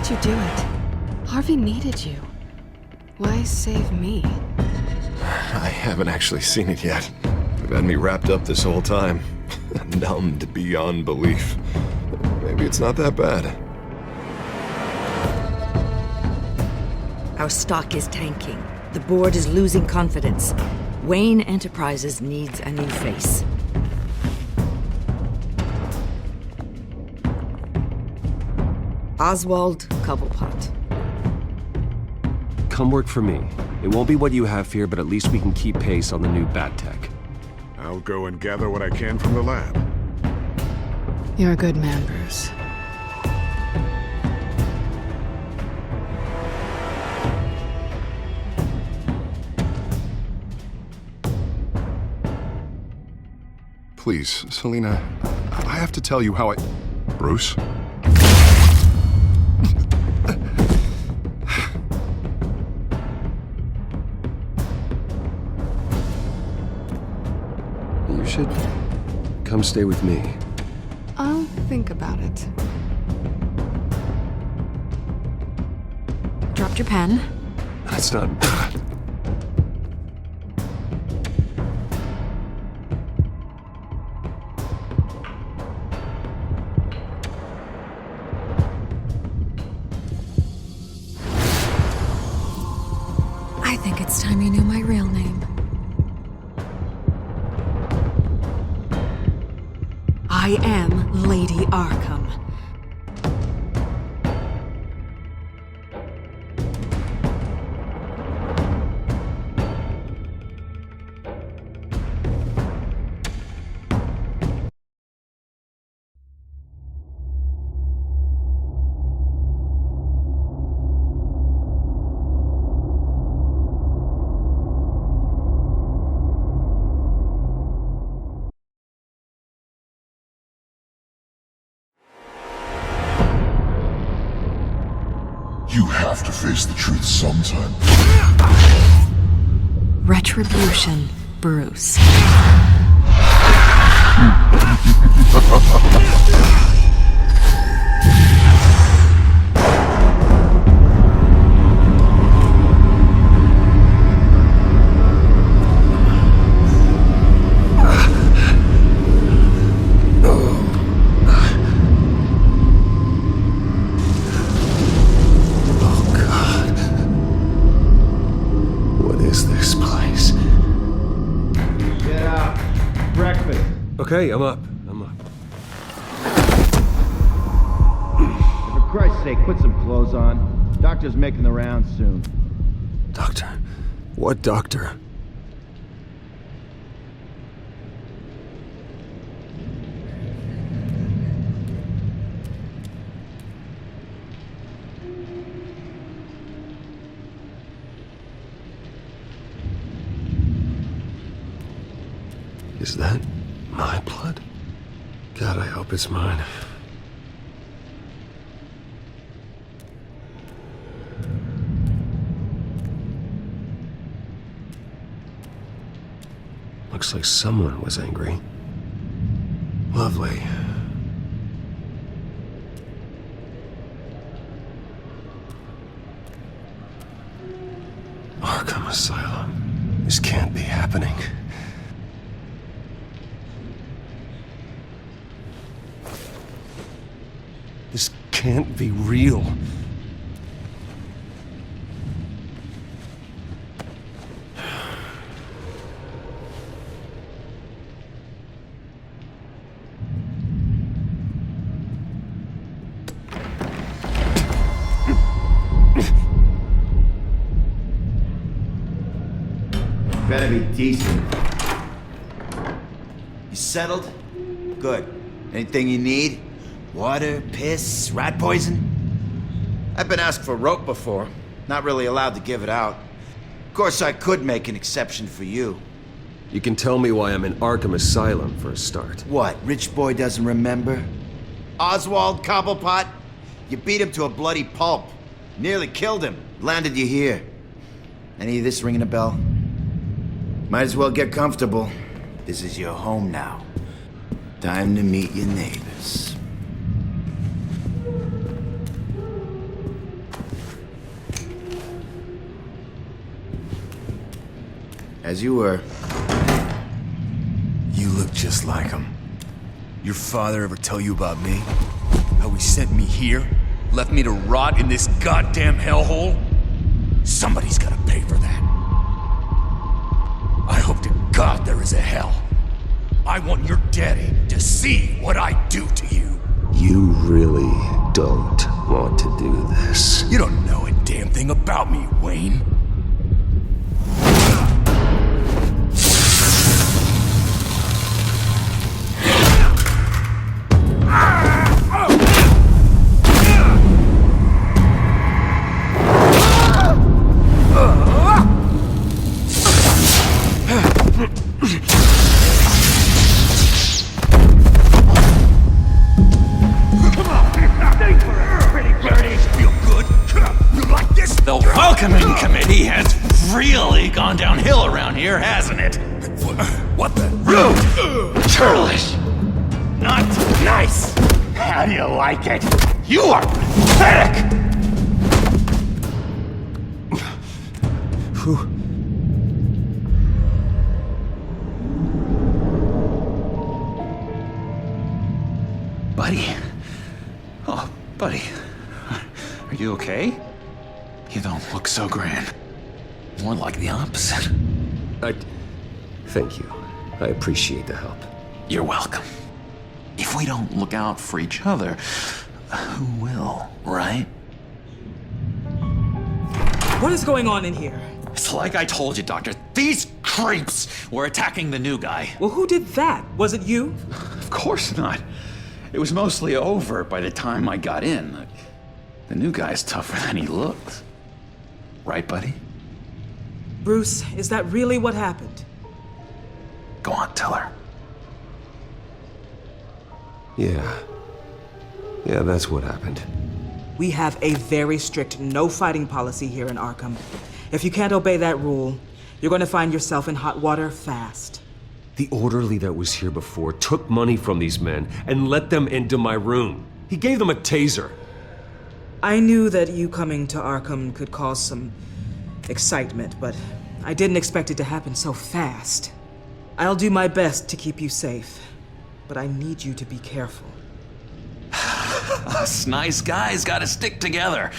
did you do it? Harvey needed you. Why save me? I haven't actually seen it yet. They've had me wrapped up this whole time. Numbed beyond belief. Maybe it's not that bad. Our stock is tanking. The board is losing confidence. Wayne Enterprises needs a new face. Oswald Cobblepot. Come work for me. It won't be what you have here, but at least we can keep pace on the new bat tech. I'll go and gather what I can from the lab. You're a good man, Bruce. Please, Selina, I have to tell you how I... Bruce? You should come stay with me. I'll think about it. Dropped your pen. That's not... I think it's time you knew my real name. I am Lady Arkham. You have to face the truth sometime. Retribution, Bruce. Okay, I'm up. For Christ's sake, put some clothes on. Doctor's making the rounds soon. Doctor? What doctor? Is that my blood? God, I hope it's mine. Looks like someone was angry. Lovely. Arkham Asylum. This can't be happening. This can't be real. Better be decent. You settled? Good. Anything you need? Water, piss, rat poison? I've been asked for rope before. Not really allowed to give it out. Of course, I could make an exception for you. You can tell me why I'm in Arkham Asylum for a start. What, rich boy doesn't remember? Oswald Cobblepot? You beat him to a bloody pulp. Nearly killed him. Landed you here. Any of this ringing a bell? Might as well get comfortable. This is your home now. Time to meet your neighbors. As you were. You look just like him. Your father ever tell you about me? How he sent me here? Left me to rot in this goddamn hellhole? Somebody's gotta pay for that. I hope to God there is a hell. I want your daddy to see what I do to you. You really don't want to do this. You don't know a damn thing about me, Wayne. The welcoming committee has really gone downhill around here, hasn't it? What the? Rude! Churlish! Not nice! How do you like it? You are pathetic! Buddy? Oh, buddy. Are you okay? You don't look so grand. More like the opposite. Thank you. I appreciate the help. You're welcome. If we don't look out for each other, who will, right? What is going on in here? It's like I told you, Doctor. These creeps were attacking the new guy. Well, who did that? Was it you? Of course not. It was mostly over by the time I got in. The new guy's tougher than he looks. Right, buddy? Bruce, is that really what happened? Go on, tell her. Yeah, that's what happened. We have a very strict no fighting policy here in Arkham. If you can't obey that rule, you're going to find yourself in hot water fast. The orderly that was here before took money from these men and let them into my room. He gave them a taser. I knew that you coming to Arkham could cause some excitement, but I didn't expect it to happen so fast. I'll do my best to keep you safe, but I need you to be careful. Us nice guys gotta stick together.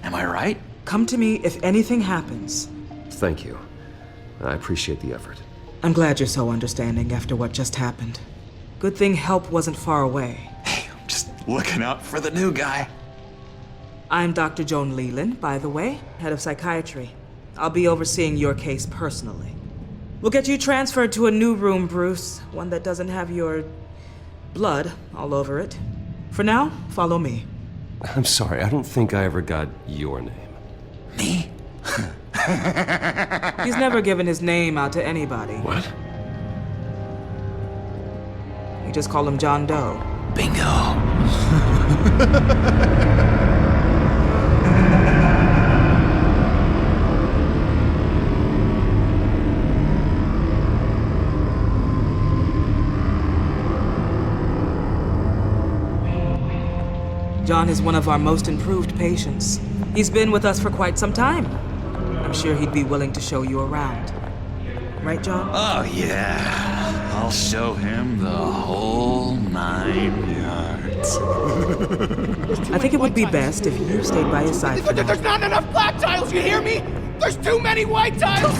Am I right? Come to me if anything happens. Thank you. I appreciate the effort. I'm glad you're so understanding after what just happened. Good thing help wasn't far away. Hey, I'm just looking out for the new guy. I'm Dr. Joan Leland, by the way, head of psychiatry. I'll be overseeing your case personally. We'll get you transferred to a new room, Bruce. One that doesn't have your blood all over it. For now, follow me. I'm sorry, I don't think I ever got your name. Me? He's never given his name out to anybody. What? We just call him John Doe. Bingo. John is one of our most improved patients. He's been with us for quite some time. I'm sure he'd be willing to show you around. Right, John? Oh, yeah. I'll show him the whole 9 yards. I think it would be best if you stayed by his side. There's not enough black tiles, you hear me? There's too many white tiles!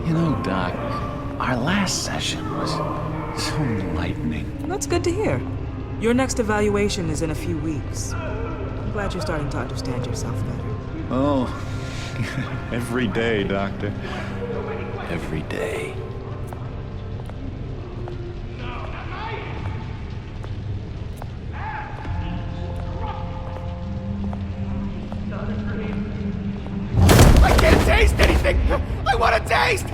You know, Doc, our last session was so enlightening. That's good to hear. Your next evaluation is in a few weeks. I'm glad you're starting to understand yourself better. Oh, every day, Doctor. Every day. I can't taste anything! I want to taste!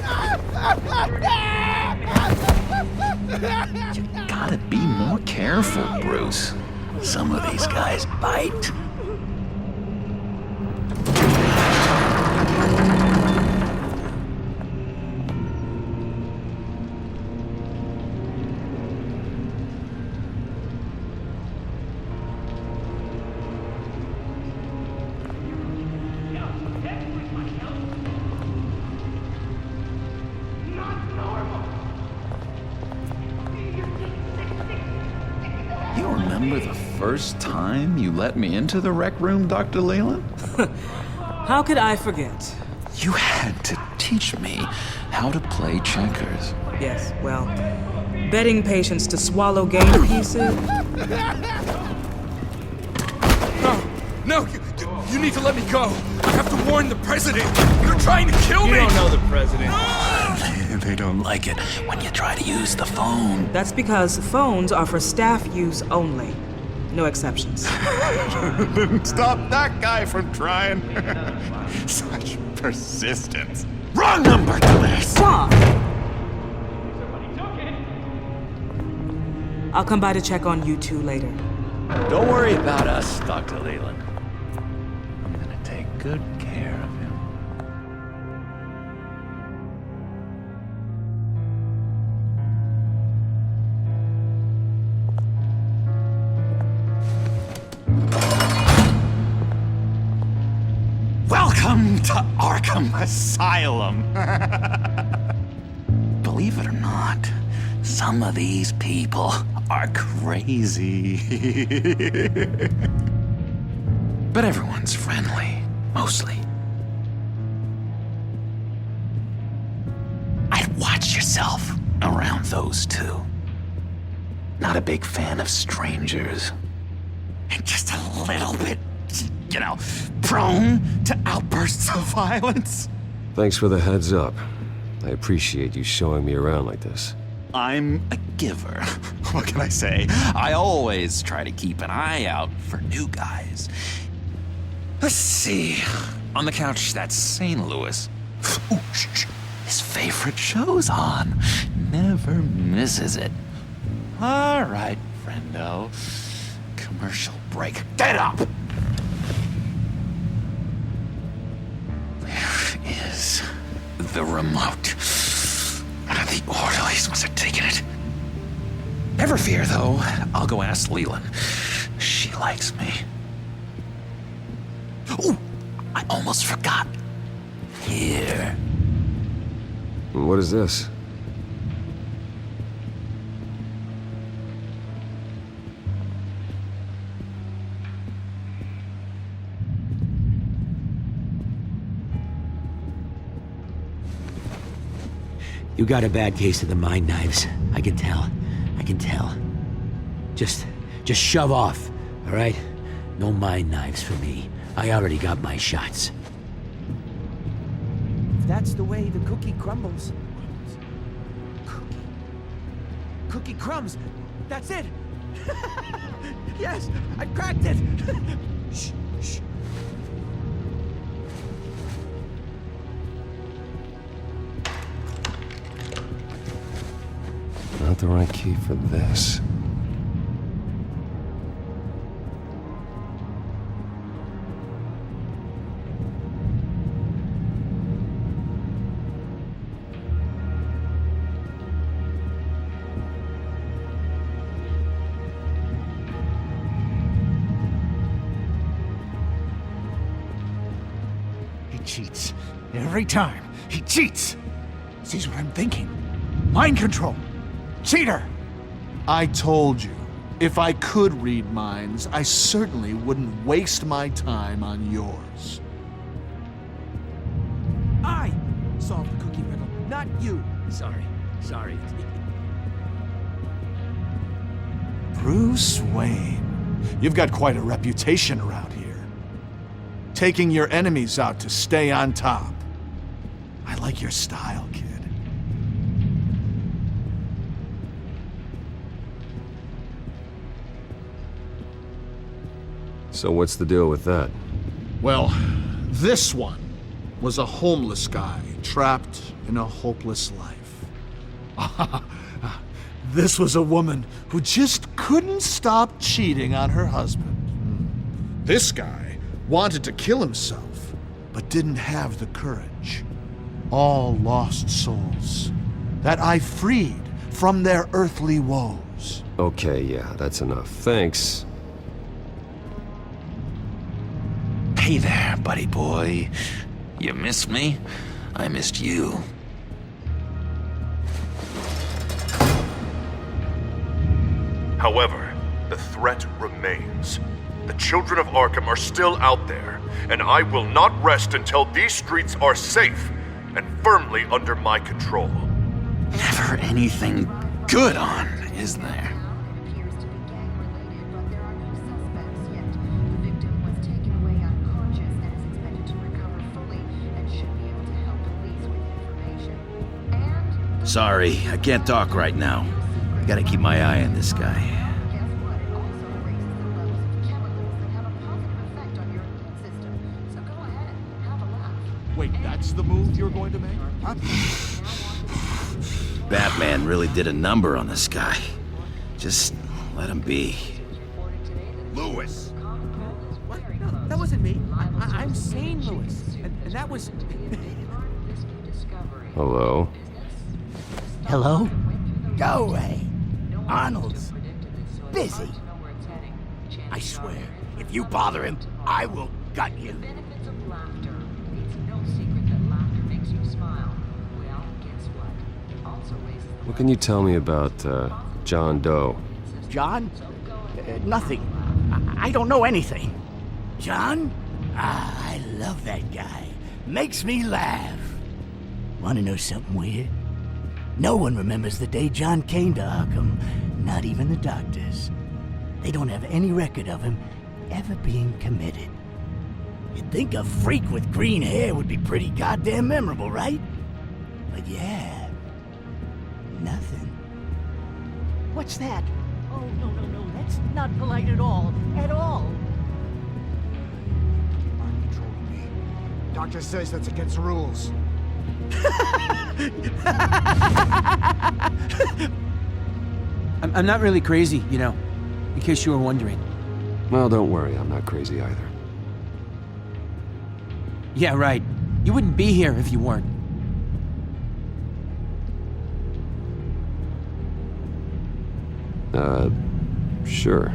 You gotta be more careful, Bruce. Some of these guys bite. remember the first time you let me into the rec room, Dr. Leland? How could I forget? You had to teach me how to play checkers. Yes, well, betting patients to swallow game pieces. No, you need to let me go. I have to warn the president. They're trying to kill me. You don't know the president. They don't like it when you try to use the phone. That's because phones are for staff use only. No exceptions. Stop that guy from trying. Such persistence. Wrong number, dumbass! Wrong! I'll come by to check on you two later. Don't worry about us, Dr. Leland. I'm gonna take good care of him. Welcome to Arkham Asylum. Believe it or not, some of these people are crazy. But everyone's friendly, mostly. I'd watch yourself around those two. Not a big fan of strangers. And just a little bit, you know, prone to outbursts of violence. Thanks for the heads up. I appreciate you showing me around like this. I'm a giver. What can I say? I always try to keep an eye out for new guys. Let's see. On the couch, that's St. Louis. Ooh, his favorite show's on. Never misses it. All right, friendo. Commercial break. Get up! Where is the remote? One of the orderlies must have taken it. Never fear, though. I'll go ask Leland. She likes me. Ooh, I almost forgot. Here. What is this? You got a bad case of the mind knives. I can tell. I can tell. Just shove off, all right? No mind knives for me. I already got my shots. If that's the way the cookie crumbles. Cookie crumbs. That's it. Yes, I cracked it. Shh, shh. Not the right key for this. He cheats. Every time. He cheats. Sees what I'm thinking. Mind control. Cheater! I told you, if I could read minds, I certainly wouldn't waste my time on yours. I solved the cookie riddle, not you. Sorry. Bruce Wayne, you've got quite a reputation around here. Taking your enemies out to stay on top. I like your style, kid. So what's the deal with that? Well, this one was a homeless guy trapped in a hopeless life. This was a woman who just couldn't stop cheating on her husband. This guy wanted to kill himself, but didn't have the courage. All lost souls that I freed from their earthly woes. Okay, yeah, that's enough. Thanks. Hey there, buddy boy. You missed me? I missed you. However, the threat remains. The children of Arkham are still out there, and I will not rest until these streets are safe and firmly under my control. Never anything good on, is there? Sorry, I can't talk right now. Gotta keep my eye on this guy. Wait, that's the move you're going to make? Huh? Batman really did a number on this guy. Just let him be. Lewis! What? No, that wasn't me. I'm sane, Lewis. And that was... Hello? Hello? Go away. Arnold's busy. I swear, if you bother him, I will gut you. What can you tell me about, John Doe? John? Nothing. I don't know anything. John? Ah, I love that guy. Makes me laugh. Want to know something weird? No one remembers the day John came to Arkham, not even the doctors. They don't have any record of him ever being committed. You'd think a freak with green hair would be pretty goddamn memorable, right? But yeah, nothing. What's that? Oh, no, that's not polite at all. At all. Mind controlling me. Doctor says that's against the rules. I'm not really crazy, you know, in case you were wondering. Well, don't worry, I'm not crazy either. Yeah, right. You wouldn't be here if you weren't. Sure.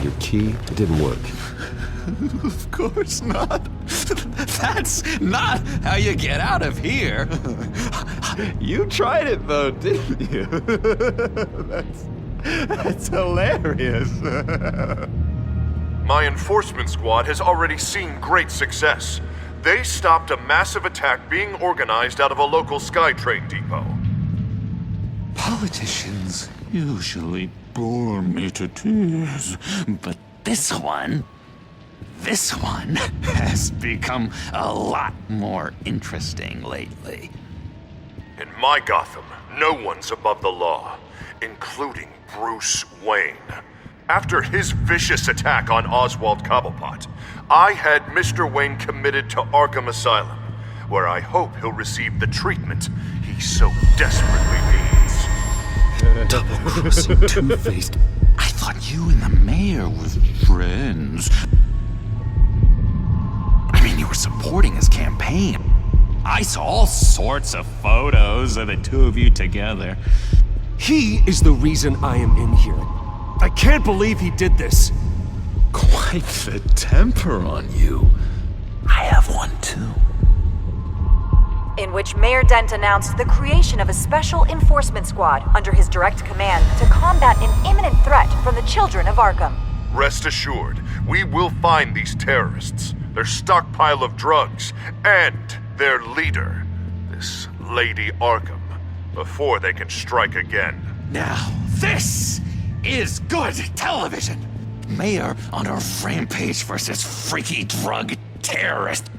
Your key, it didn't work. Of course not. That's not how you get out of here. You tried it though, didn't you? That's hilarious. My enforcement squad has already seen great success. They stopped a massive attack being organized out of a local SkyTrain depot. Politicians usually bore me to tears, but this one has become a lot more interesting lately. In my Gotham, no one's above the law, including Bruce Wayne. After his vicious attack on Oswald Cobblepot, I had Mr. Wayne committed to Arkham Asylum, where I hope he'll receive the treatment he so desperately needs. Double-crossing two-faced. I thought you and the mayor were friends. I mean, you were supporting his campaign. I saw all sorts of photos of the two of you together. He is the reason I am in here. I can't believe he did this. Quite the temper on you. I have one too. In which Mayor Dent announced the creation of a special enforcement squad under his direct command to combat an imminent threat from the children of Arkham. Rest assured, we will find these terrorists, their stockpile of drugs, and their leader, this Lady Arkham, before they can strike again. Now, this is good television. Mayor on a rampage versus freaky drug terrorist.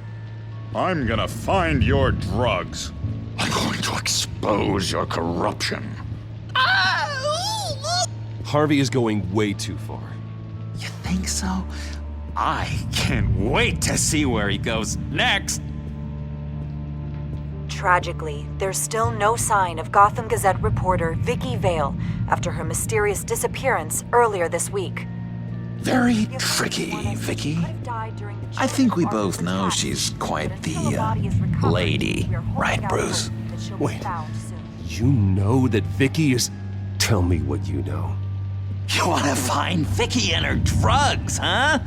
I'm gonna find your drugs. I'm going to expose your corruption. Harvey is going way too far. You think so? I can't wait to see where he goes next. Tragically, there's still no sign of Gotham Gazette reporter Vicky Vale after her mysterious disappearance earlier this week. Very tricky, Vicky. I think we both know she's quite the lady, right, Bruce? Wait, you know that Vicky is... Tell me what you know. You want to find Vicky and her drugs, huh?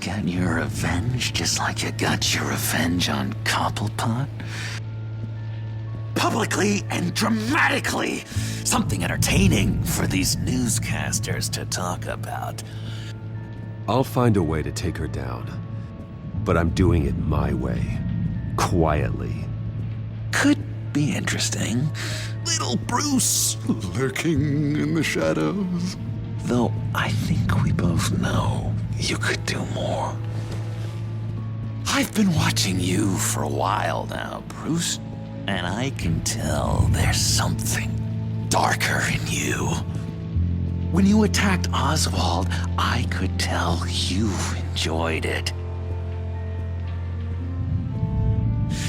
Get your revenge just like you got your revenge on Cobblepot? Publicly and dramatically! Something entertaining for these newscasters to talk about. I'll find a way to take her down. But I'm doing it my way. Quietly. Could be interesting. Little Bruce lurking in the shadows. Though I think we both know you could do more. I've been watching you for a while now, Bruce, and I can tell there's something darker in you. When you attacked Oswald, I could tell you enjoyed it.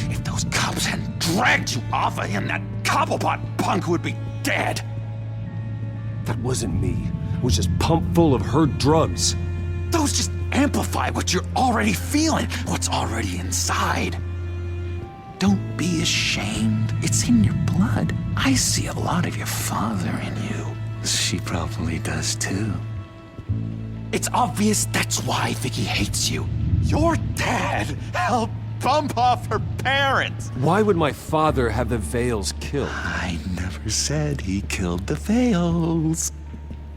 If those cops hadn't dragged you off of him, that Cobblepot punk would be dead. That wasn't me. It was just pumped full of her drugs. Those just amplify what you're already feeling, what's already inside. Don't be ashamed. It's in your blood. I see a lot of your father in you. She probably does too. It's obvious that's why Vicky hates you. Your dad helped bump off her parents. Why would my father have the Vales killed? I never said he killed the Vales.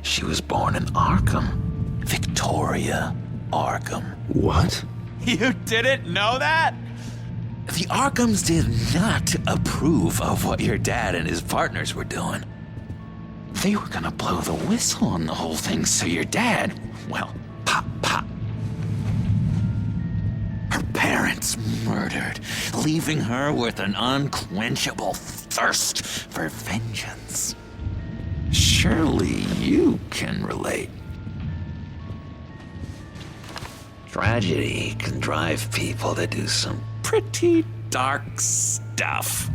She was born in Arkham. Victoria Arkham. What? You didn't know that? The Arkhams did not approve of what your dad and his partners were doing. They were gonna blow the whistle on the whole thing, so your dad, well, pop. Her parents murdered, leaving her with an unquenchable thirst for vengeance. Surely you can relate. Tragedy can drive people to do some pretty dark stuff.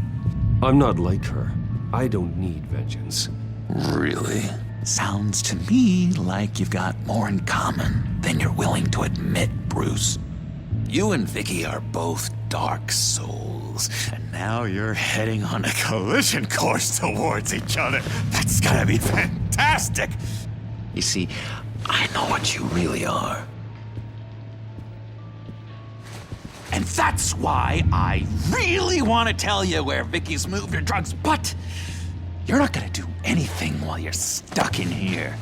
I'm not like her. I don't need vengeance. Really? Sounds to me like you've got more in common than you're willing to admit, Bruce. You and Vicky are both dark souls, and now you're heading on a collision course towards each other. That's gonna be fantastic! You see, I know what you really are. And that's why I really want to tell you where Vicky's moved her drugs, but you're not gonna do anything while you're stuck in here.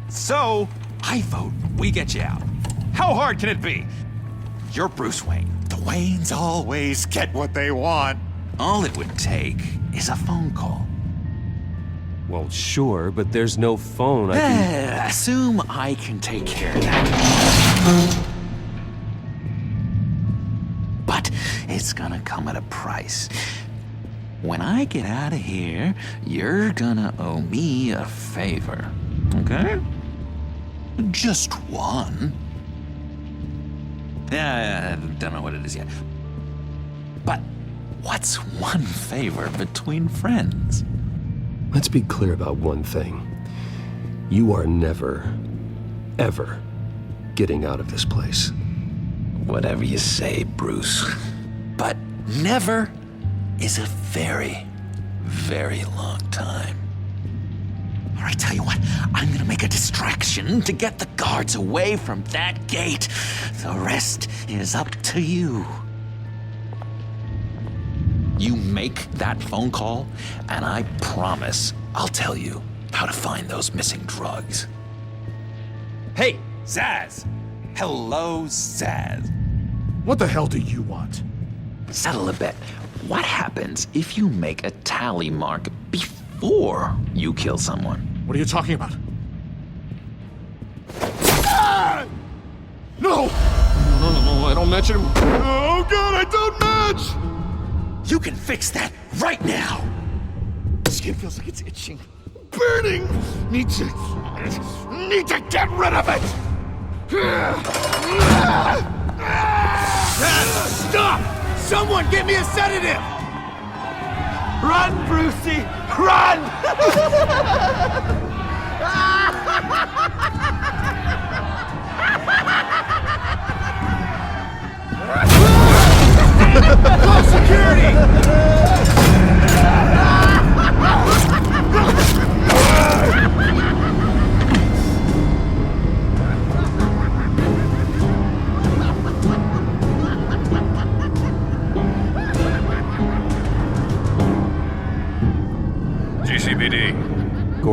So, I vote we get you out. How hard can it be? You're Bruce Wayne. The Waynes always get what they want. All it would take is a phone call. Well, sure, but there's no phone. I can... Assume I can take care of that. But it's gonna come at a price. When I get out of here, you're gonna owe me a favor, okay? Just one. Yeah, I don't know what it is yet. But what's one favor between friends? Let's be clear about one thing. You are never, ever getting out of this place. Whatever you say, Bruce. But never is a very, very long time. All right, tell you what, I'm gonna make a distraction to get the guards away from that gate. The rest is up to you. You make that phone call, and I promise I'll tell you how to find those missing drugs. Hey, Zaz! Hello, Zaz. What the hell do you want? Settle a bet. What happens if you make a tally mark before you kill someone? What are you talking about? Ah! No! No, I don't match him. Oh god, I don't match! You can fix that right now! Skin feels like it's itching. Burning! Need to get rid of it! Stop! Someone get me a sedative! Run, Brucey! Run!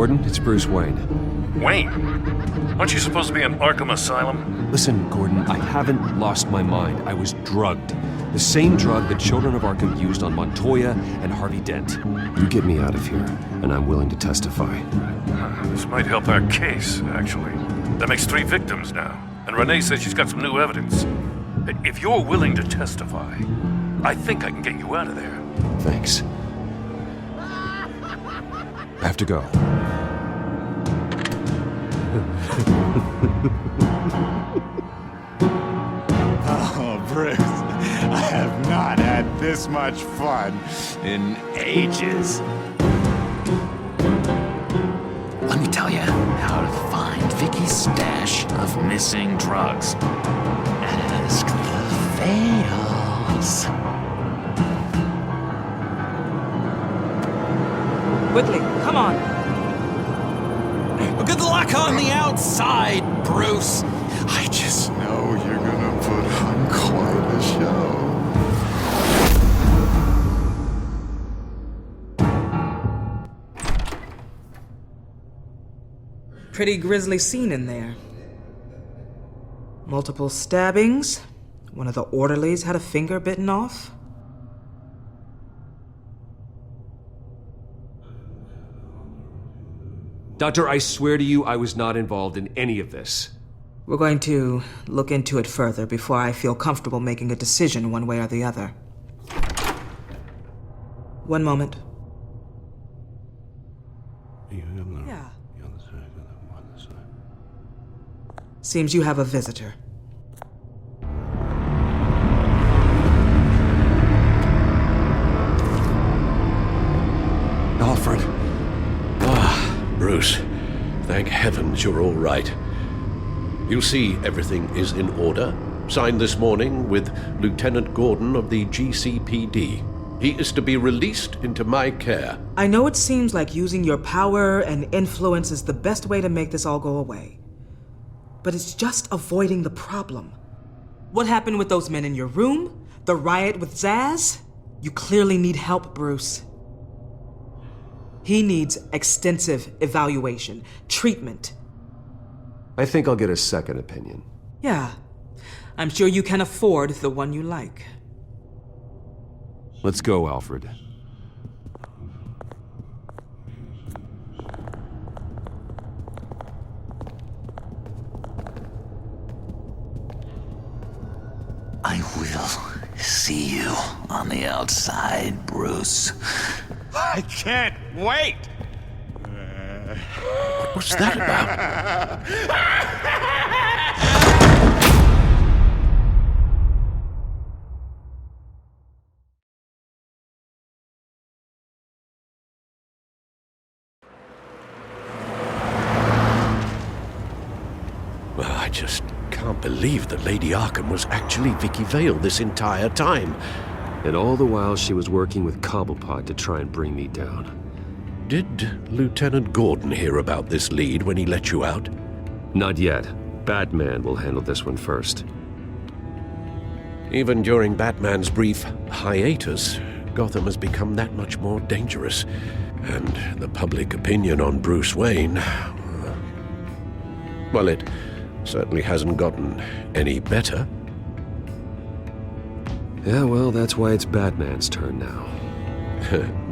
Gordon, it's Bruce Wayne. Wayne? Aren't you supposed to be in Arkham Asylum? Listen, Gordon, I haven't lost my mind. I was drugged. The same drug the children of Arkham used on Montoya and Harvey Dent. You get me out of here, and I'm willing to testify. This might help our case, actually. That makes 3 victims now, and Renee says she's got some new evidence. If you're willing to testify, I think I can get you out of there. Thanks. I have to go. Oh, Bruce, I have not had this much fun in ages. Let me tell you how to find Vicky's stash of missing drugs. Ask the fails. Quickly, come on. Good luck on the outside, Bruce. I just know you're gonna put on quite a show. Pretty grisly scene in there. Multiple stabbings. One of the orderlies had a finger bitten off. Doctor, I swear to you, I was not involved in any of this. We're going to look into it further before I feel comfortable making a decision one way or the other. One moment. Yeah. Seems you have a visitor. Alfred. Bruce, thank heavens you're all right. You'll see everything is in order. Signed this morning with Lieutenant Gordon of the GCPD. He is to be released into my care. I know it seems like using your power and influence is the best way to make this all go away. But it's just avoiding the problem. What happened with those men in your room? The riot with Zaz? You clearly need help, Bruce. He needs extensive evaluation, treatment. I think I'll get a second opinion. Yeah, I'm sure you can afford the one you like. Let's go, Alfred. I will see you on the outside, Bruce. I can't wait! What's that about? Well, I just can't believe that Lady Arkham was actually Vicky Vale this entire time. And all the while she was working with Cobblepot to try and bring me down. Did Lieutenant Gordon hear about this lead when he let you out? Not yet. Batman will handle this one first. Even during Batman's brief hiatus, Gotham has become that much more dangerous. And the public opinion on Bruce Wayne... well, it certainly hasn't gotten any better. Yeah, well, that's why it's Batman's turn now.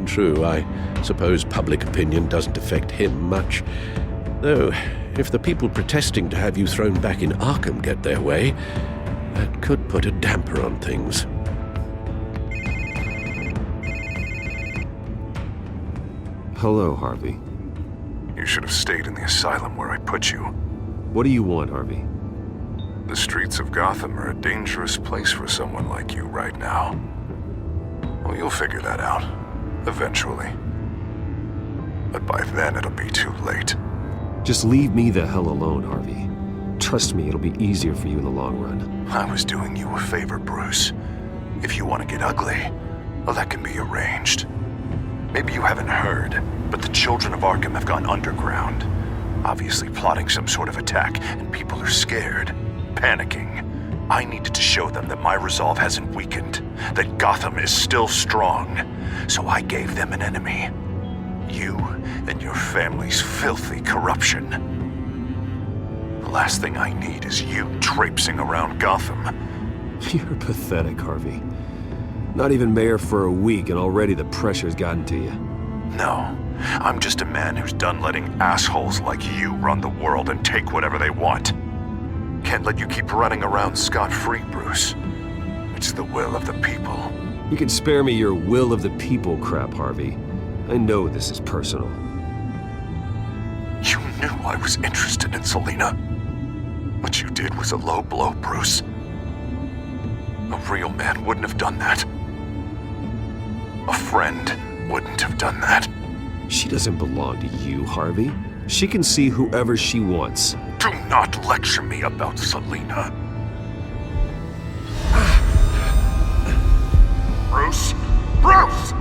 True, I suppose public opinion doesn't affect him much. Though, if the people protesting to have you thrown back in Arkham get their way, that could put a damper on things. Hello, Harvey. You should have stayed in the asylum where I put you. What do you want, Harvey? The streets of Gotham are a dangerous place for someone like you right now. Well, you'll figure that out. Eventually. But by then, it'll be too late. Just leave me the hell alone, Harvey. Trust me, it'll be easier for you in the long run. I was doing you a favor, Bruce. If you want to get ugly, well, that can be arranged. Maybe you haven't heard, but the children of Arkham have gone underground. Obviously plotting some sort of attack, and people are scared, panicking. I needed to show them that my resolve hasn't weakened, that Gotham is still strong. So I gave them an enemy. You and your family's filthy corruption. The last thing I need is you traipsing around Gotham. You're pathetic, Harvey. Not even mayor for a week and already the pressure's gotten to you. No, I'm just a man who's done letting assholes like you run the world and take whatever they want. Can't let you keep running around scot-free, Bruce. It's the will of the people. You can spare me your will of the people crap, Harvey. I know this is personal. You knew I was interested in Selina. What you did was a low blow, Bruce. A real man wouldn't have done that. A friend wouldn't have done that. She doesn't belong to you, Harvey. She can see whoever she wants. Do not lecture me about Selina. Bruce? Bruce!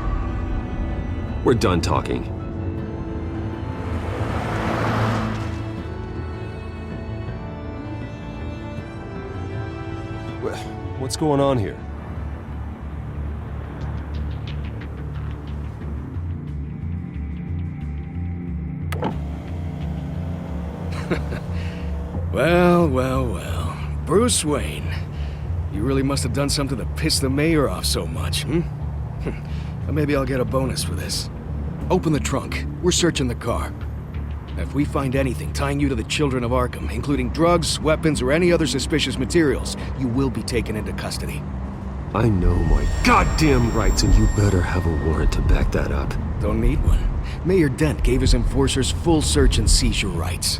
We're done talking. What's going on here? Well. Bruce Wayne. You really must have done something to piss the mayor off so much, hmm? Well, maybe I'll get a bonus for this. Open the trunk. We're searching the car. If we find anything tying you to the children of Arkham, including drugs, weapons, or any other suspicious materials, you will be taken into custody. I know my goddamn rights, and you better have a warrant to back that up. Don't need one. Mayor Dent gave his enforcers full search and seizure rights.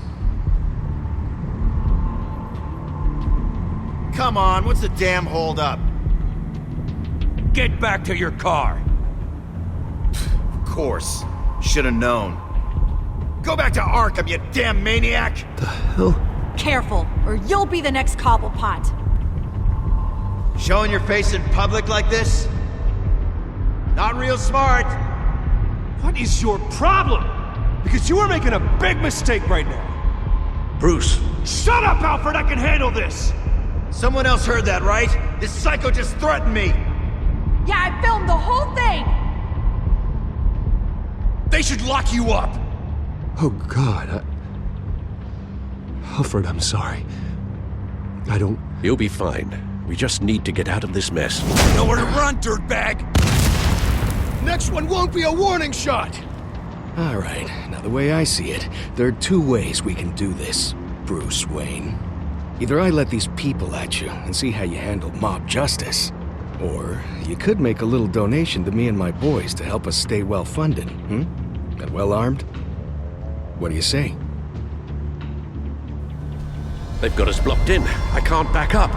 Come on, what's the damn holdup? Get back to your car! Of course. Should've known. Go back to Arkham, you damn maniac! The hell? Careful, or you'll be the next Cobblepot. Showing your face in public like this? Not real smart. What is your problem? Because you are making a big mistake right now. Bruce. Shut up, Alfred! I can handle this! Someone else heard that, right? This psycho just threatened me! Yeah, I filmed the whole thing! They should lock you up! Oh, God, Alfred, I'm sorry. I don't... You'll be fine. We just need to get out of this mess. Nowhere to run, dirtbag! Next one won't be a warning shot! Alright, now the way I see it, there are two ways we can do this, Bruce Wayne. Either I let these people at you and see how you handle mob justice, or you could make a little donation to me and my boys to help us stay well-funded, and well-armed? What do you say? They've got us blocked in. I can't back up.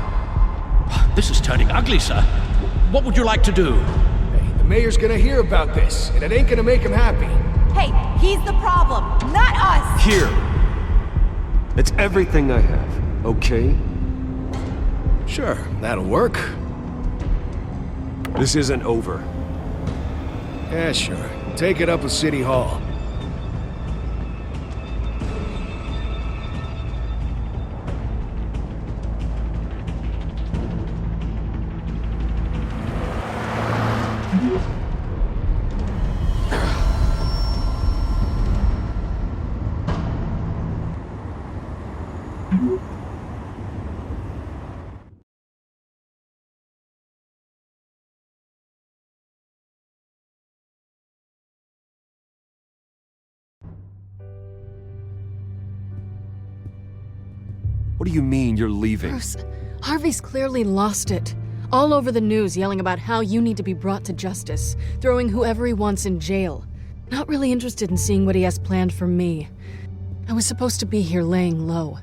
This is turning ugly, sir. What would you like to do? Hey, the mayor's gonna hear about this, and it ain't gonna make him happy. Hey, he's the problem, not us! Here. It's everything I have, okay? Sure, that'll work. This isn't over. Yeah, sure. Take it up with City Hall. What do you mean you're leaving? Bruce, Harvey's clearly lost it. All over the news yelling about how you need to be brought to justice, throwing whoever he wants in jail. Not really interested in seeing what he has planned for me. I was supposed to be here laying low.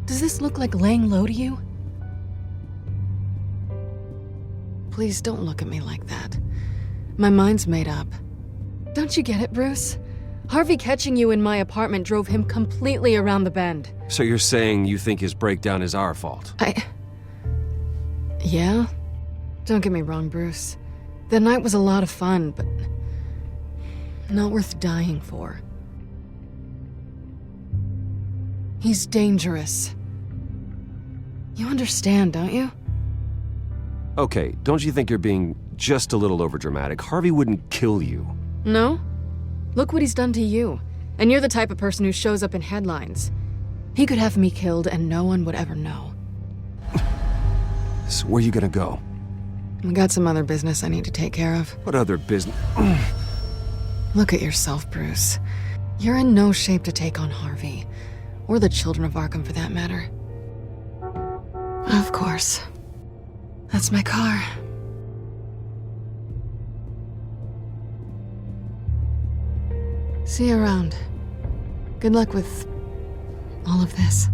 Does this look like laying low to you? Please don't look at me like that. My mind's made up. Don't you get it, Bruce? Harvey catching you in my apartment drove him completely around the bend. So you're saying you think his breakdown is our fault? Yeah? Don't get me wrong, Bruce. The night was a lot of fun, but not worth dying for. He's dangerous. You understand, don't you? Okay, don't you think you're being just a little overdramatic? Harvey wouldn't kill you. No? Look what he's done to you. And you're the type of person who shows up in headlines. He could have me killed and no one would ever know. So where you gonna go? I got some other business I need to take care of. What other business? Look at yourself, Bruce. You're in no shape to take on Harvey. Or the children of Arkham, for that matter. Of course. That's my car. See you around. Good luck with all of this.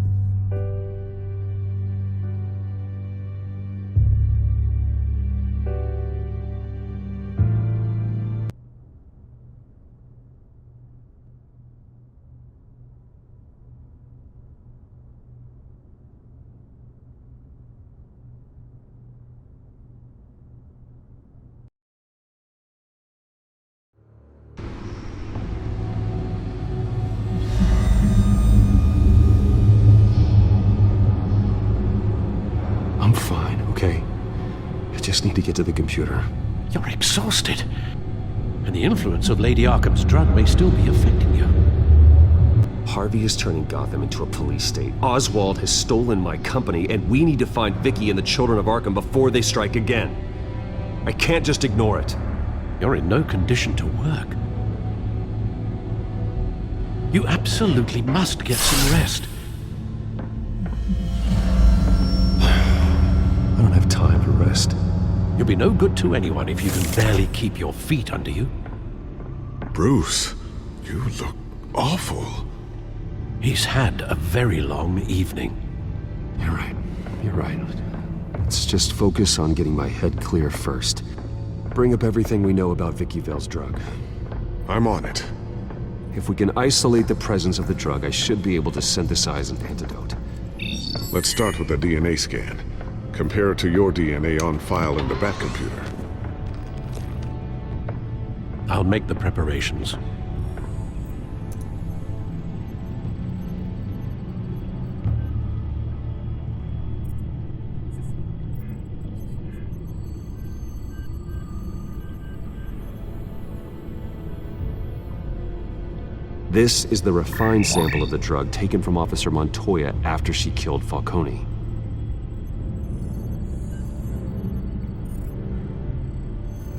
I'm fine, okay? I just need to get to the computer. You're exhausted. And the influence of Lady Arkham's drug may still be affecting you. Harvey is turning Gotham into a police state. Oswald has stolen my company, and we need to find Vicky and the children of Arkham before they strike again. I can't just ignore it. You're in no condition to work. You absolutely must get some rest. I don't have time for rest. You'll be no good to anyone if you can barely keep your feet under you. Bruce, you look awful. He's had a very long evening. You're right. You're right. Let's just focus on getting my head clear first. Bring up everything we know about Vicky Vale's drug. I'm on it. If we can isolate the presence of the drug, I should be able to synthesize an antidote. Let's start with the DNA scan. Compare it to your DNA on file in the Bat computer. I'll make the preparations. This is the refined sample of the drug taken from Officer Montoya after she killed Falcone.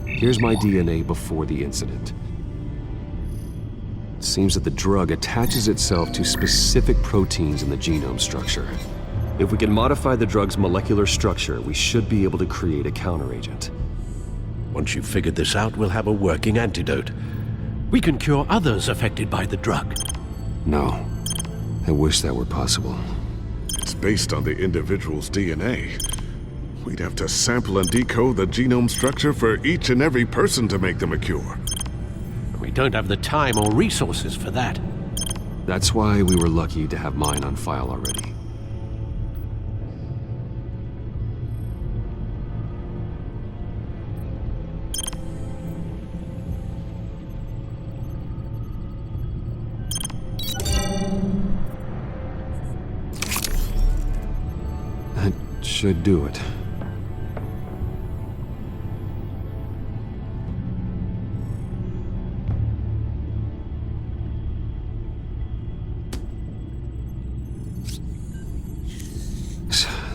Here's my DNA before the incident. It seems that the drug attaches itself to specific proteins in the genome structure. If we can modify the drug's molecular structure, we should be able to create a counteragent. Once you've figured this out, we'll have a working antidote. We can cure others affected by the drug. No. I wish that were possible. It's based on the individual's DNA. We'd have to sample and decode the genome structure for each and every person to make them a cure. We don't have the time or resources for that. That's why we were lucky to have mine on file already. That should do it.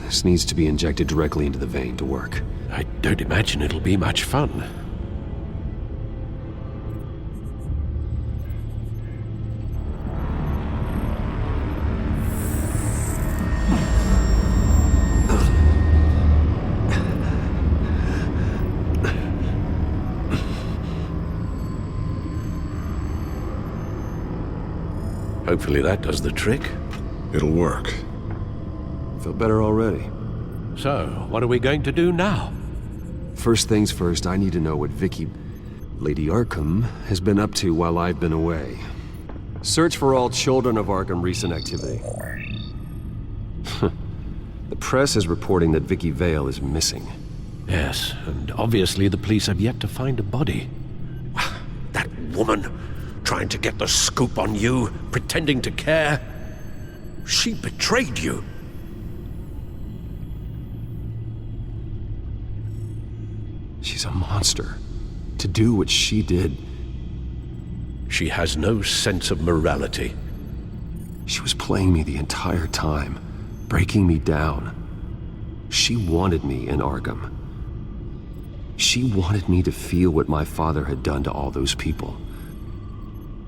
This needs to be injected directly into the vein to work. I don't imagine it'll be much fun. Hopefully that does the trick. It'll work. Feel better already. So, what are we going to do now? First things first, I need to know what Vicky, Lady Arkham, has been up to while I've been away. Search for all children of Arkham recent activity. The press is reporting that Vicky Vale is missing. Yes, and obviously the police have yet to find a body. That woman, trying to get the scoop on you, pretending to care. She betrayed you. She's a monster. To do what she did... She has no sense of morality. She was playing me the entire time, breaking me down. She wanted me in Arkham. She wanted me to feel what my father had done to all those people.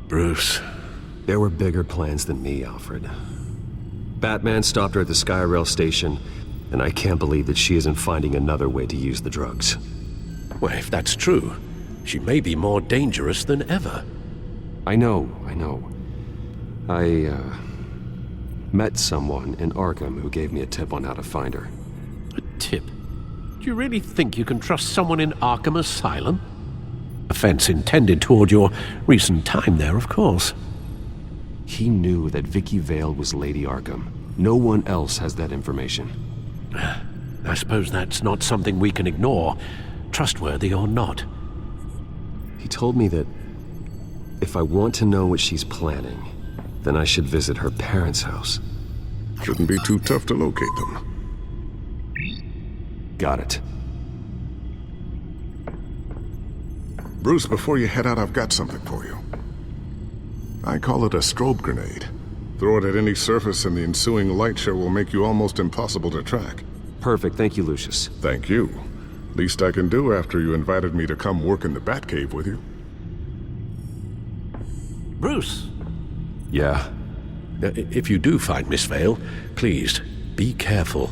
Bruce. There were bigger plans than me, Alfred. Batman stopped her at the Skyrail station, and I can't believe that she isn't finding another way to use the drugs. Well, if that's true, she may be more dangerous than ever. I know. I met someone in Arkham who gave me a tip on how to find her. A tip? Do you really think you can trust someone in Arkham Asylum? Offense intended toward your recent time there, of course. He knew that Vicky Vale was Lady Arkham. No one else has that information. I suppose that's not something we can ignore, trustworthy or not. He told me that if I want to know what she's planning, then I should visit her parents' house. Shouldn't be too tough to locate them. Got it. Bruce, before you head out, I've got something for you. I call it a strobe grenade. Throw it at any surface and the ensuing light show will make you almost impossible to track. Perfect, thank you, Lucius. Thank you. Least I can do after you invited me to come work in the Batcave with you. Bruce? Yeah? If you do find Miss Vale, please, be careful.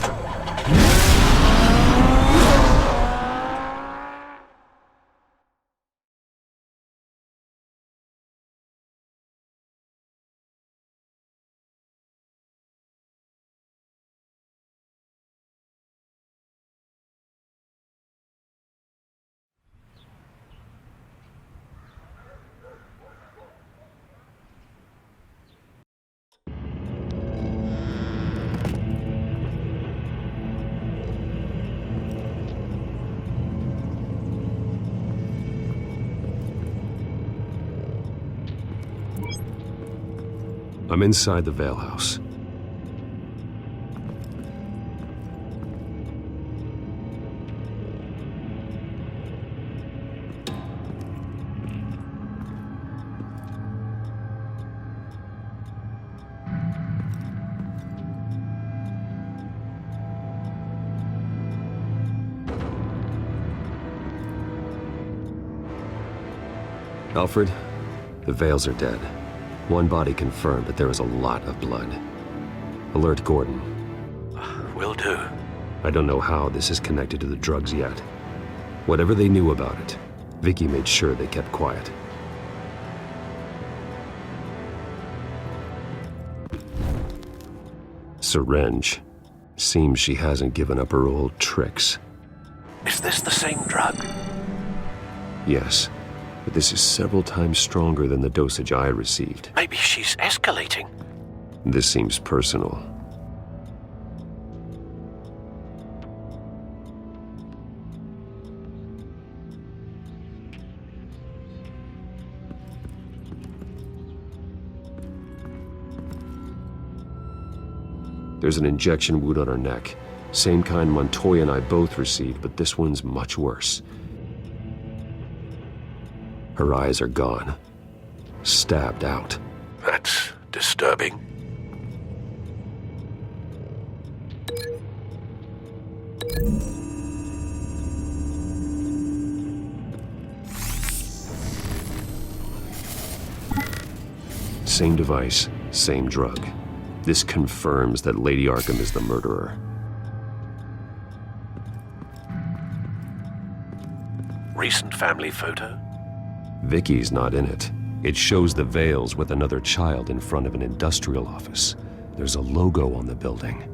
I'm inside the Vale House. Alfred, the Vales are dead. One body confirmed, but there is a lot of blood. Alert Gordon. Will do. I don't know how this is connected to the drugs yet. Whatever they knew about it, Vicky made sure they kept quiet. Syringe. Seems she hasn't given up her old tricks. Is this the same drug? Yes. But this is several times stronger than the dosage I received. Maybe she's escalating. This seems personal. There's an injection wound on her neck. Same kind Montoya and I both received, but this one's much worse. Her eyes are gone. Stabbed out. That's disturbing. Same device, same drug. This confirms that Lady Arkham is the murderer. Recent family photo? Vicky's not in it. It shows the Vales with another child in front of an industrial office. There's a logo on the building.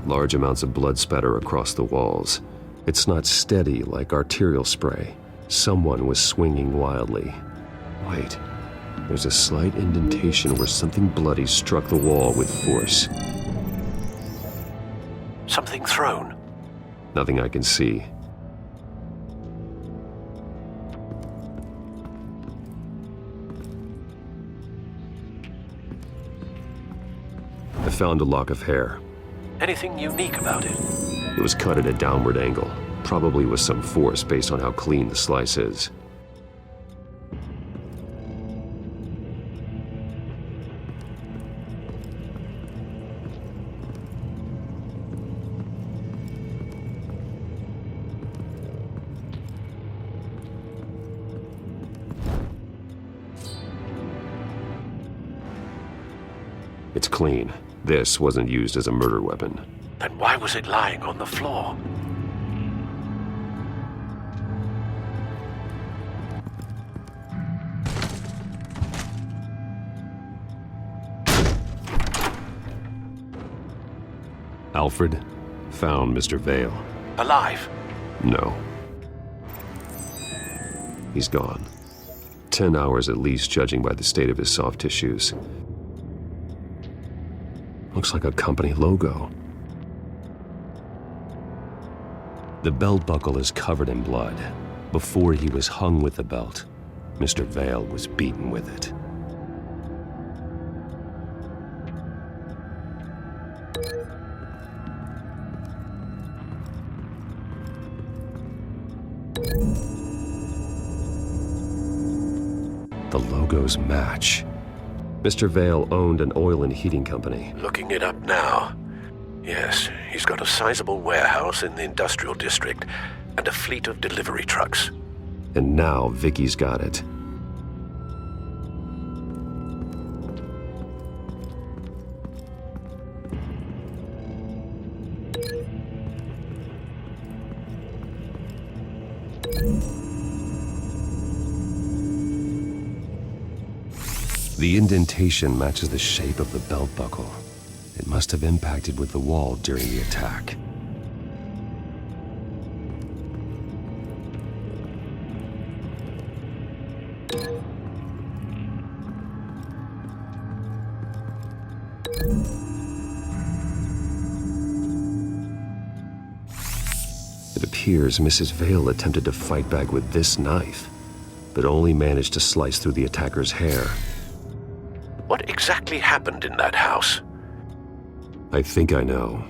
Large amounts of blood spatter across the walls. It's not steady like arterial spray. Someone was swinging wildly. Wait, there's a slight indentation where something bloody struck the wall with force. Something thrown? Nothing I can see. I found a lock of hair. Anything unique about it? It was cut at a downward angle, probably with some force based on how clean the slice is. It's clean. This wasn't used as a murder weapon. Then why was it lying on the floor? Alfred found Mr. Vale. Alive? No. He's gone. 10 hours at least, judging by the state of his soft tissues. Looks like a company logo. The belt buckle is covered in blood. Before he was hung with the belt, Mr. Vale was beaten with it. The logos match. Mr. Vale owned an oil and heating company. Looking it up now. Yes, he's got a sizable warehouse in the industrial district and a fleet of delivery trucks. And now Vicky's got it. The indentation matches the shape of the belt buckle. It must have impacted with the wall during the attack. It appears Mrs. Vale attempted to fight back with this knife, but only managed to slice through the attacker's hair. What exactly happened in that house? I think I know.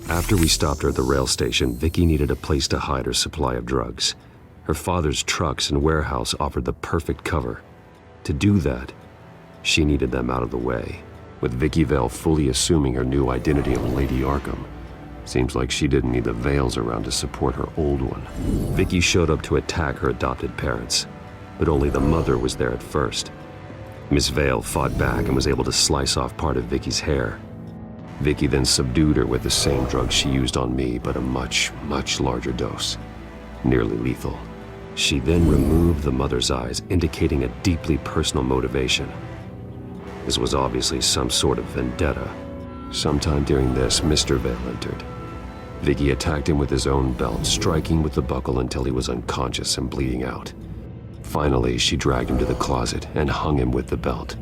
After we stopped her at the rail station, Vicky needed a place to hide her supply of drugs. Her father's trucks and warehouse offered the perfect cover. To do that, she needed them out of the way, with Vicky Vale fully assuming her new identity of Lady Arkham. Seems like she didn't need the Vales around to support her old one. Vicky showed up to attack her adopted parents, but only the mother was there at first. Miss Vale fought back and was able to slice off part of Vicky's hair. Vicky then subdued her with the same drug she used on me, but a much, much larger dose. Nearly lethal. She then removed the mother's eyes, indicating a deeply personal motivation. This was obviously some sort of vendetta. Sometime during this, Mr. Vale entered. Vicky attacked him with his own belt, striking with the buckle until he was unconscious and bleeding out. Finally, she dragged him to the closet and hung him with the belt.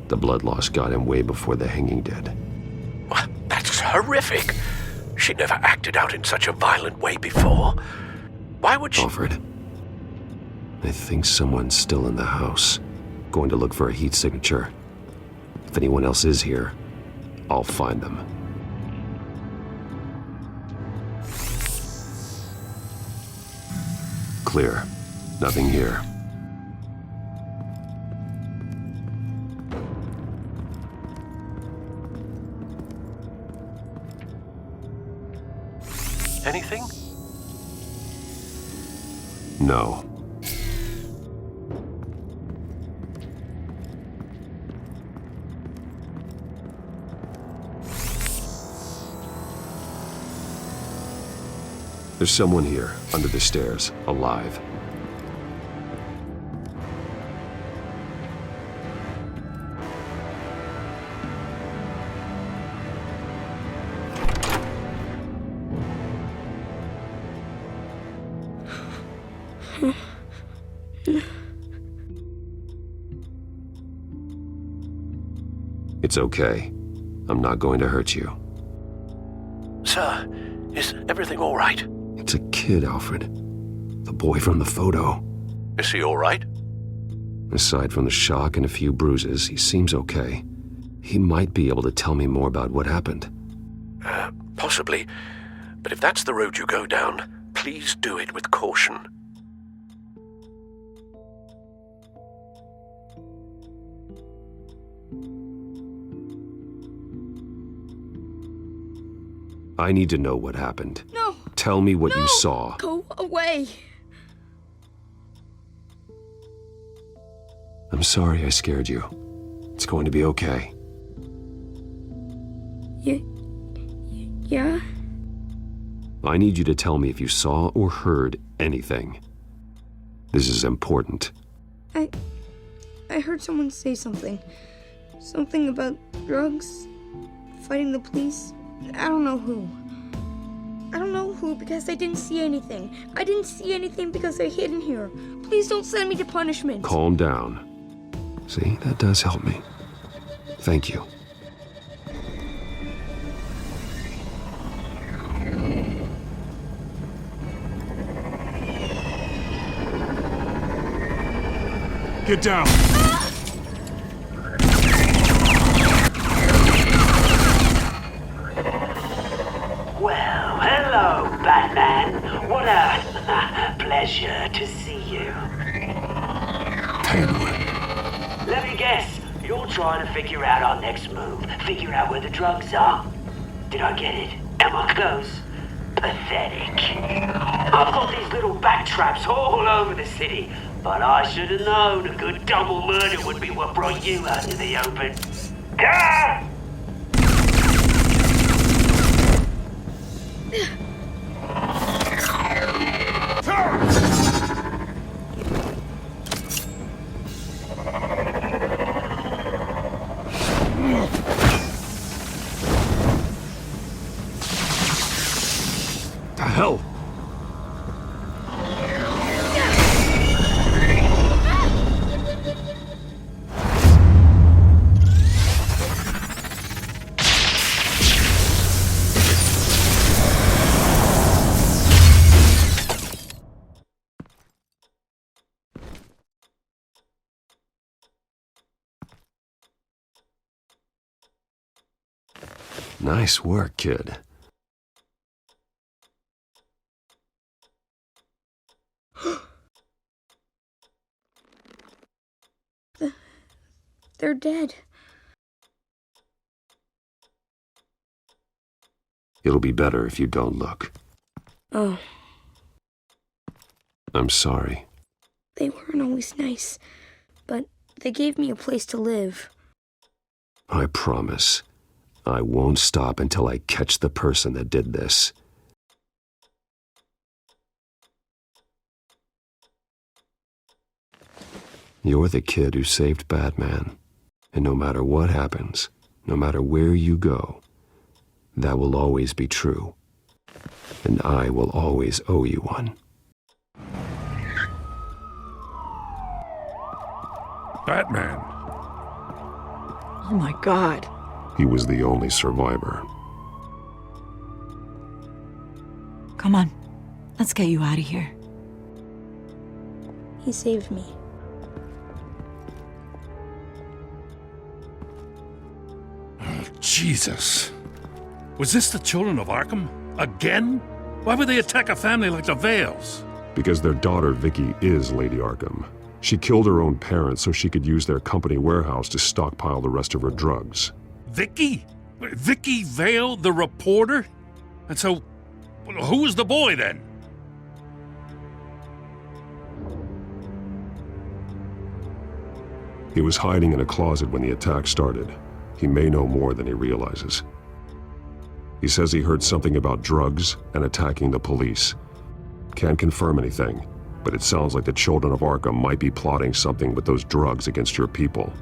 The blood loss got him way before the hanging did. That's horrific. She never acted out in such a violent way before. Why would she... Alfred, I think someone's still in the house. Going to look for a heat signature. If anyone else is here, I'll find them. Clear. Nothing here. Anything? No. There's someone here, under the stairs, alive. It's okay. I'm not going to hurt you. Sir, is everything all right? It's a kid, Alfred. The boy from the photo. Is he all right? Aside from the shock and a few bruises, he seems okay. He might be able to tell me more about what happened. Possibly. But if that's the road you go down, please do it with caution. I need to know what happened. No! Tell me what you saw. Go away! I'm sorry I scared you. It's going to be okay. Yeah? I need you to tell me if you saw or heard anything. This is important. I heard someone say something. Something about drugs, fighting the police. I don't know who. I don't know who because I didn't see anything. I didn't see anything because I hid in here. Please don't send me to punishment. Calm down. See, that does help me. Thank you. Get down! Well, hello, Batman. What a pleasure to see you. Let me guess, you're trying to figure out our next move. Figure out where the drugs are. Did I get it? Am I close? Pathetic. I've got these little bat traps all over the city, but I should have known a good double murder would be what brought you out to the open. Ah! The hell? Nice work, kid. They're dead. It'll be better if you don't look. Oh, I'm sorry. they weren't always nice, but they gave me a place to live. I promise. I won't stop until I catch the person that did this. You're the kid who saved Batman. And no matter what happens, no matter where you go, that will always be true. And I will always owe you one. Batman. Oh my God. He was the only survivor. Come on. Let's get you out of here. He saved me. Jesus. Was this the children of Arkham? Again? Why would they attack a family like the Vales? Because their daughter, Vicky, is Lady Arkham. She killed her own parents so she could use their company warehouse to stockpile the rest of her drugs. Vicky? Vicky Vale, the reporter? And so, who was the boy then? He was hiding in a closet when the attack started. He may know more than he realizes. He says he heard something about drugs and attacking the police. Can't confirm anything, but it sounds like the children of Arkham might be plotting something with those drugs against your people.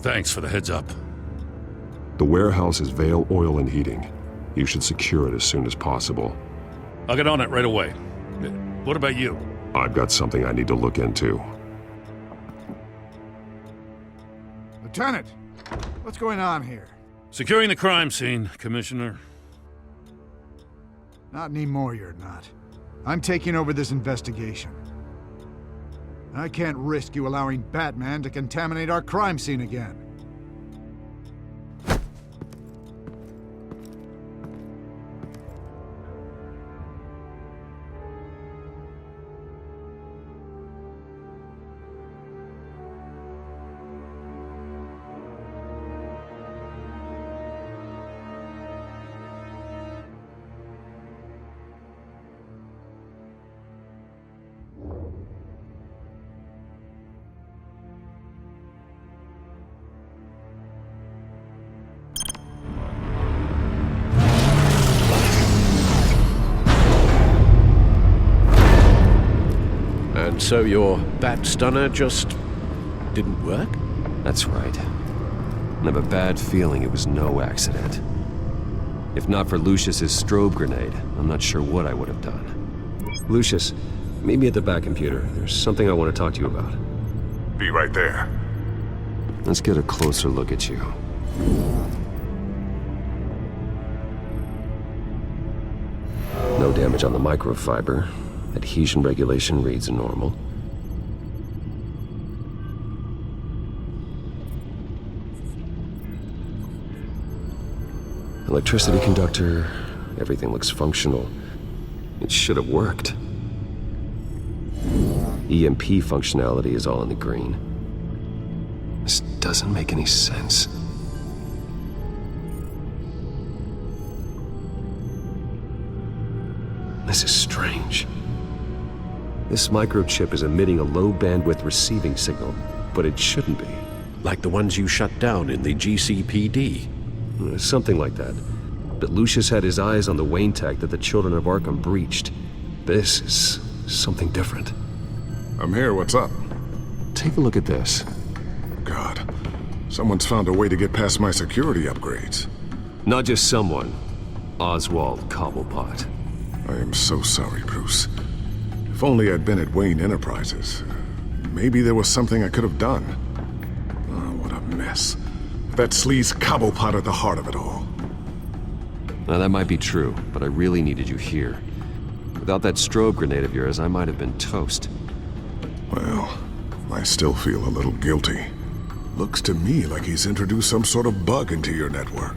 Thanks for the heads up. The warehouse is Vale Oil and Heating. You should secure it as soon as possible. I'll get on it right away. What about you? I've got something I need to look into. Lieutenant, what's going on here? Securing the crime scene, Commissioner. Not anymore, you're not. I'm taking over this investigation. I can't risk you allowing Batman to contaminate our crime scene again. So your bat stunner just didn't work? That's right. I have a bad feeling it was no accident. If not for Lucius's strobe grenade, I'm not sure what I would have done. Lucius, meet me at the back computer. There's something I want to talk to you about. Be right there. Let's get a closer look at you. No damage on the microfiber. Adhesion regulation reads normal. Electricity conductor, everything looks functional. It should have worked. EMP functionality is all in the green. This doesn't make any sense. This is strange. This microchip is emitting a low-bandwidth receiving signal, but it shouldn't be. Like the ones you shut down in the GCPD? Something like that. But Lucius had his eyes on the Wayne tech that the Children of Arkham breached. This is something different. I'm here, what's up? Take a look at this. God, someone's found a way to get past my security upgrades. Not just someone. Oswald Cobblepot. I am so sorry, Bruce. If only I'd been at Wayne Enterprises. Maybe there was something I could have done. Oh, what a mess. That sleaze Cobblepot at the heart of it all. Now, that might be true, but I really needed you here. Without that strobe grenade of yours, I might have been toast. Well, I still feel a little guilty. Looks to me like he's introduced some sort of bug into your network.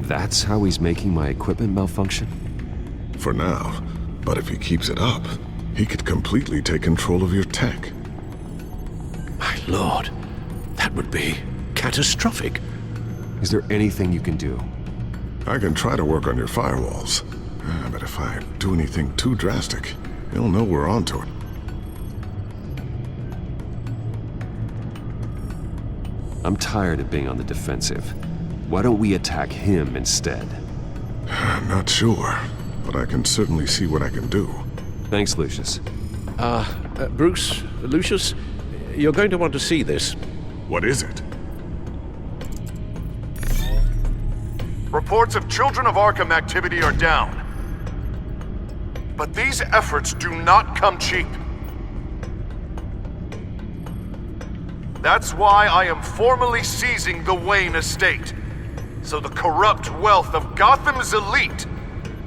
That's how he's making my equipment malfunction? For now. But if he keeps it up, he could completely take control of your tech. My lord, that would be catastrophic. Is there anything you can do? I can try to work on your firewalls. But if I do anything too drastic, he'll know we're onto it. I'm tired of being on the defensive. Why don't we attack him instead? Not sure, but I can certainly see what I can do. Thanks, Lucius. Bruce, Lucius, you're going to want to see this. What is it? Reports of Children of Arkham activity are down. But these efforts do not come cheap. That's why I am formally seizing the Wayne estate, so the corrupt wealth of Gotham's elite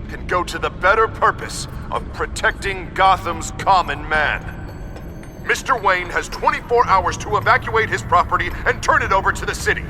can go to the better purpose of protecting Gotham's common man. Mr. Wayne has 24 hours to evacuate his property and turn it over to the city.